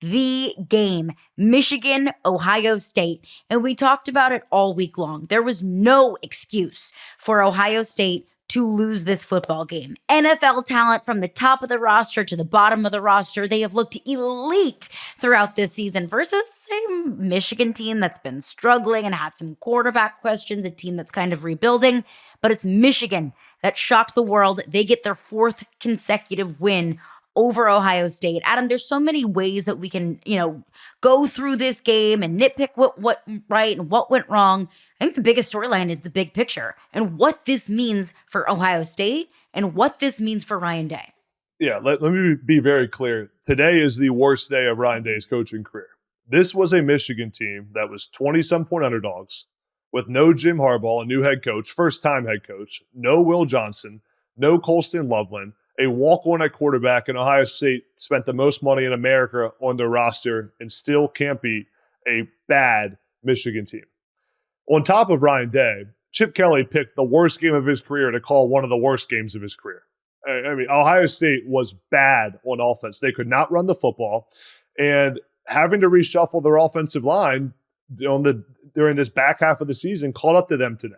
the game, Michigan, Ohio State. And we talked about it all week long. There was no excuse for Ohio State to lose this football game. NFL talent from the top of the roster to the bottom of the roster, they have looked elite throughout this season versus a Michigan team that's been struggling and had some quarterback questions, a team that's kind of rebuilding. But it's Michigan that shocked the world. They get their fourth consecutive win over Ohio State. Adam, there's so many ways that we can, go through this game and nitpick what went right and what went wrong. I think the biggest storyline is the big picture and what this means for Ohio State and what this means for Ryan Day. Yeah, let me be very clear. Today is the worst day of Ryan Day's coaching career. This was a Michigan team that was 20-some point underdogs with no Jim Harbaugh, a new head coach, first-time head coach, no Will Johnson, no Colston Loveland, a walk-on at quarterback, and Ohio State spent the most money in America on their roster and still can't beat a bad Michigan team. On top of Ryan Day, Chip Kelly picked the worst game of his career to call one of the worst games of his career. I mean, Ohio State was bad on offense. They could not run the football, and having to reshuffle their offensive line during this back half of the season caught up to them today.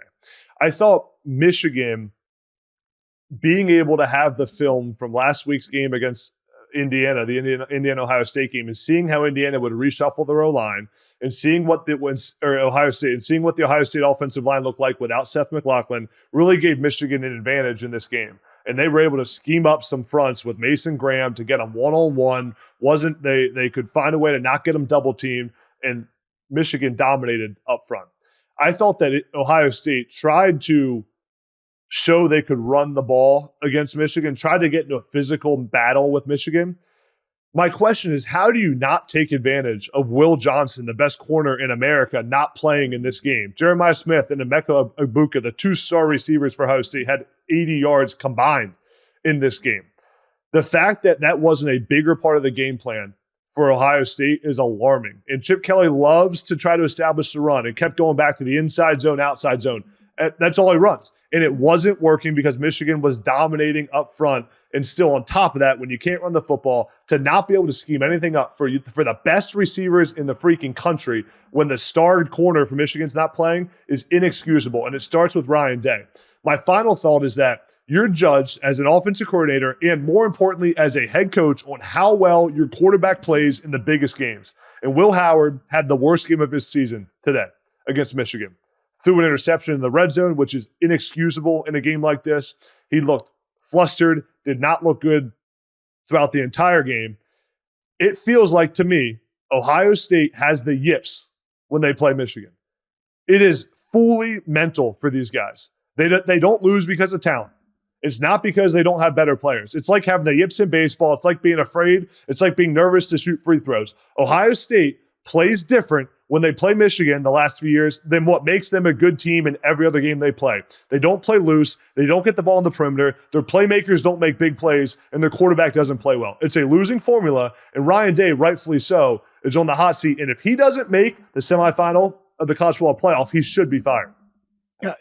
I thought Michigan being able to have the film from last week's game against Indiana, the Indiana-Ohio State game, and seeing how Indiana would reshuffle their O-line and seeing what the Ohio State offensive line looked like without Seth McLaughlin really gave Michigan an advantage in this game. And they were able to scheme up some fronts with Mason Graham to get them one-on-one. They could find a way to not get them double-teamed, and Michigan dominated up front. I thought that Ohio State tried to show they could run the ball against Michigan, tried to get into a physical battle with Michigan. My question is, how do you not take advantage of Will Johnson, the best corner in America, not playing in this game? Jeremiah Smith and Emeka Egbuka, the two star receivers for Ohio State, had 80 yards combined in this game. The fact that that wasn't a bigger part of the game plan for Ohio State is alarming. And Chip Kelly loves to try to establish the run and kept going back to the inside zone, outside zone. That's all he runs. And it wasn't working because Michigan was dominating up front. And still on top of that, when you can't run the football, to not be able to scheme anything up for the best receivers in the freaking country when the starred corner for Michigan's not playing is inexcusable. And it starts with Ryan Day. My final thought is that you're judged as an offensive coordinator and, more importantly, as a head coach on how well your quarterback plays in the biggest games. And Will Howard had the worst game of his season today against Michigan. Threw an interception in the red zone, which is inexcusable in a game like this. He looked flustered, did not look good throughout the entire game. It feels like, to me, Ohio State has the yips when they play Michigan. It is fully mental for these guys. They don't lose because of talent. It's not because they don't have better players. It's like having the yips in baseball. It's like being afraid. It's like being nervous to shoot free throws. Ohio State plays different when they play Michigan the last few years than what makes them a good team in every other game they play. They don't play loose. They don't get the ball in the perimeter. Their playmakers don't make big plays, and their quarterback doesn't play well. It's a losing formula, and Ryan Day, rightfully so, is on the hot seat. And if he doesn't make the semifinal of the college football playoff, he should be fired.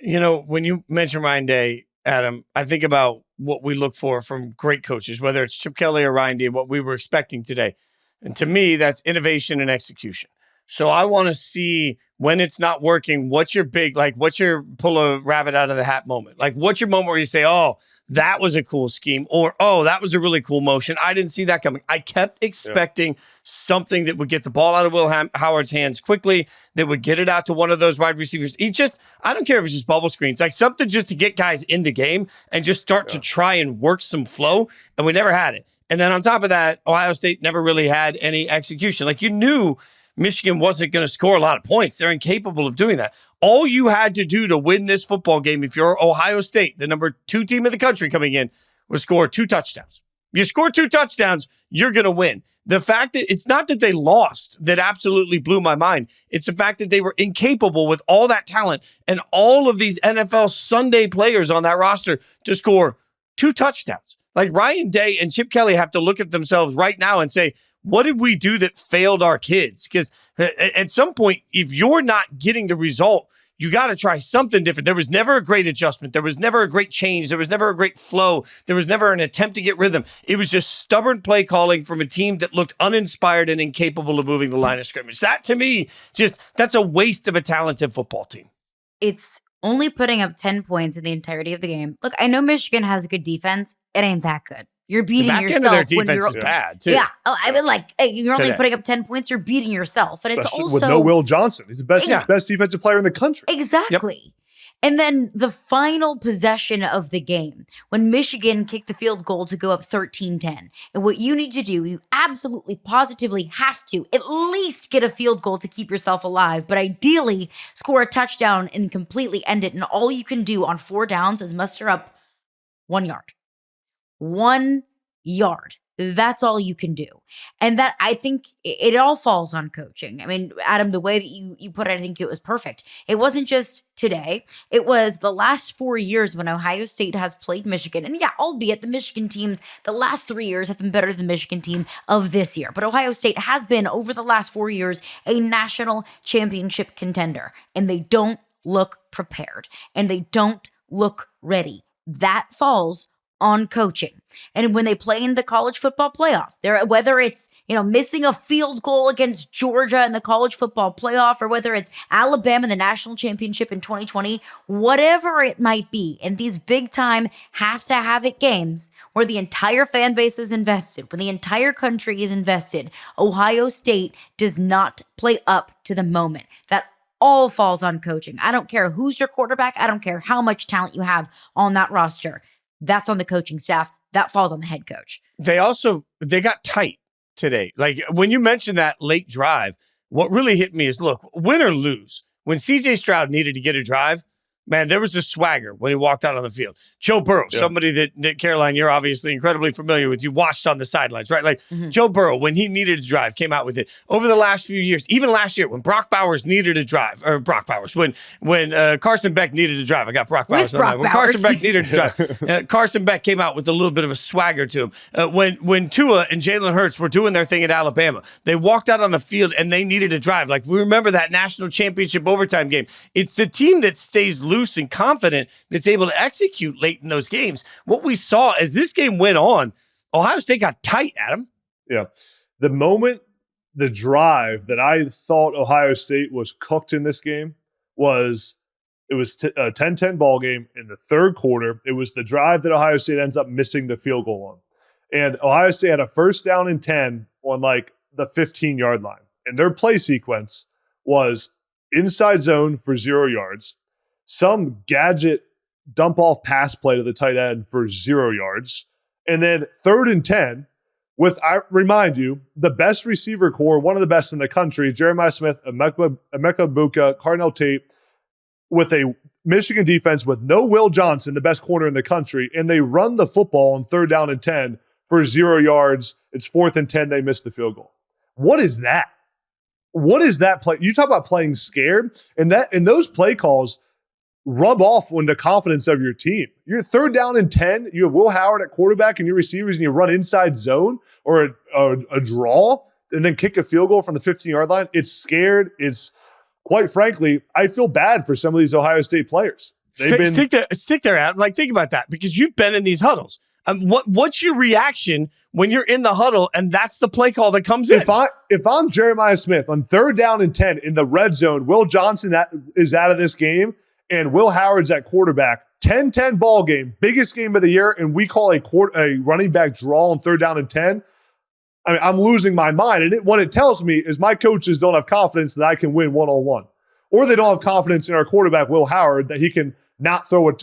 When you mention Ryan Day, Adam, I think about what we look for from great coaches, whether it's Chip Kelly or Ryan Day, what we were expecting today. And to me, that's innovation and execution. So I want to see when it's not working, what's your pull a rabbit out of the hat moment? Like, what's your moment where you say, oh, that was a cool scheme, or, oh, that was a really cool motion. I didn't see that coming. I kept expecting something that would get the ball out of Will Howard's hands quickly, that would get it out to one of those wide receivers. I don't care if it's just bubble screens, like something just to get guys in the game and just start to try and work some flow. And we never had it. And then on top of that, Ohio State never really had any execution. Like, you knew Michigan wasn't going to score a lot of points. They're incapable of doing that. All you had to do to win this football game, if you're Ohio State, the number 2 team in the country coming in, was score 2 touchdowns. You score 2 touchdowns, you're going to win. The fact that it's not that they lost that absolutely blew my mind. It's the fact that they were incapable with all that talent and all of these NFL Sunday players on that roster to score 2 touchdowns. Like, Ryan Day and Chip Kelly have to look at themselves right now and say, what did we do that failed our kids? Because at some point, if you're not getting the result you got to try something different. There was never a great adjustment. There was never a great change. There was never a great flow. There was never an attempt to get rhythm. It was just stubborn play calling from a team that looked uninspired and incapable of moving the line of scrimmage. That, to me, that's a waste of a talented football team. It's only putting up 10 points in the entirety of the game. Look, I know Michigan has a good defense. It ain't that good. You're beating the back yourself. End of their when defense you're, is bad, too. Yeah. Oh, I mean, like, hey, you're only Today. putting up 10 points. You're beating yourself. And it's Especially also. with no Will Johnson. He's the best defensive player in the country. Exactly. Yep. And then the final possession of the game, when Michigan kicked the field goal to go up 13-10. And what you need to do, you absolutely, positively have to at least get a field goal to keep yourself alive, but ideally score a touchdown and completely end it. And all you can do on 4 downs is muster up 1 yard. 1 yard. That's all you can do. And that, I think, it all falls on coaching. I mean, Adam, the way that you put it, I think it was perfect. It wasn't just today. It was the last 4 years when Ohio State has played Michigan. And yeah, albeit the Michigan teams, the last 3 years have been better than the Michigan team of this year. But Ohio State has been, over the last 4 years, a national championship contender. And they don't look prepared. And they don't look ready. That falls on coaching. And when they play in the college football playoff, whether it's, missing a field goal against Georgia in the college football playoff, or whether it's Alabama in the national championship in 2020, whatever it might be, in these big time have to have it games where the entire fan base is invested, when the entire country is invested, Ohio State does not play up to the moment. That all falls on coaching. I don't care who's your quarterback. I don't care how much talent you have on that roster. That's on the coaching staff. That falls on the head coach. They got tight today. Like, when you mentioned that late drive, what really hit me is, look, win or lose, when CJ Stroud needed to get a drive, man, there was a swagger when he walked out on the field. Joe Burrow, somebody that Caroline, you're obviously incredibly familiar with. You watched on the sidelines, right? Like, Joe Burrow, when he needed a drive, came out with it. Over the last few years, even last year, when Brock Bowers needed a drive, or Brock Bowers, when Carson Beck needed a drive, I got Brock Bowers on that. When Carson Beck needed a drive, Carson Beck came out with a little bit of a swagger to him. When Tua and Jalen Hurts were doing their thing at Alabama, they walked out on the field and they needed a drive. Like, we remember that national championship overtime game. It's the team that stays loose and confident that's able to execute late in those games. What we saw as this game went on, Ohio State got tight, Adam. Yeah. The drive that I thought Ohio State was cooked in this game was a 10-10 ball game in the third quarter. It was the drive that Ohio State ends up missing the field goal on. And Ohio State had a 1st down and 10 on like the 15-yard line. And their play sequence was inside zone for 0 yards, some gadget dump-off pass play to the tight end for 0 yards, and then 3rd and 10 with, I remind you, the best receiver core, one of the best in the country, Jeremiah Smith, Emeka Buka, Cardinal Tate, with a Michigan defense with no Will Johnson, the best corner in the country, and they run the football on 3rd down and 10 for 0 yards. It's 4th and 10. They missed the field goal. What is that? What is that play? You talk about playing scared, and those play calls rub off on the confidence of your team. You're 3rd down and 10. You have Will Howard at quarterback and your receivers, and you run inside zone or a draw and then kick a field goal from the 15-yard line. It's scared. It's, quite frankly, I feel bad for some of these Ohio State players. Stick there, Adam. Like, think about that, because you've been in these huddles. What's your reaction when you're in the huddle and that's the play call that comes in? If I'm Jeremiah Smith on 3rd down and 10 in the red zone, Will Johnson is out of this game, and Will Howard's at quarterback, 10-10 ball game, biggest game of the year, and we call a running back draw on 3rd down and 10. I mean, I'm losing my mind. And what it tells me is my coaches don't have confidence that I can win one-on-one. Or they don't have confidence in our quarterback, Will Howard, that he can not throw an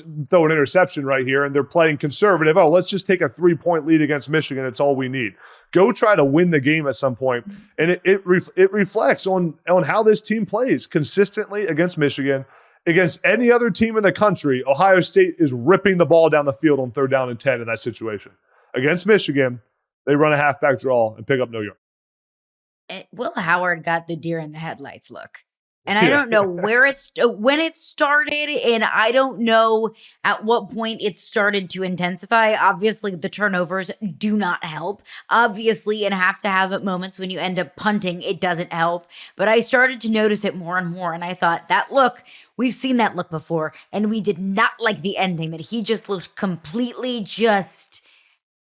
interception right here, and they're playing conservative. Oh, let's just take a 3-point lead against Michigan. It's all we need. Go try to win the game at some point. And it reflects on how this team plays consistently against Michigan. Against any other team in the country, Ohio State is ripping the ball down the field on 3rd down and 10 in that situation. Against Michigan, they run a halfback draw and pick up no yard. Will Howard got the deer in the headlights look. And I don't know when it started, and I don't know at what point it started to intensify. Obviously, the turnovers do not help. Obviously, and have to have moments when you end up punting, it doesn't help. But I started to notice it more and more, and I thought, that look, we've seen that look before, and we did not like the ending, that he just looked completely just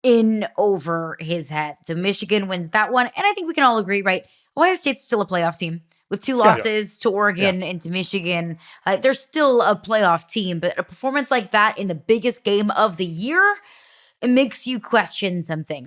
in over his head. So Michigan wins that one, and I think we can all agree, right? Ohio State's still a playoff team. With 2 losses to Oregon and to Michigan, they're still a playoff team. But a performance like that in the biggest game of the year, it makes you question some things.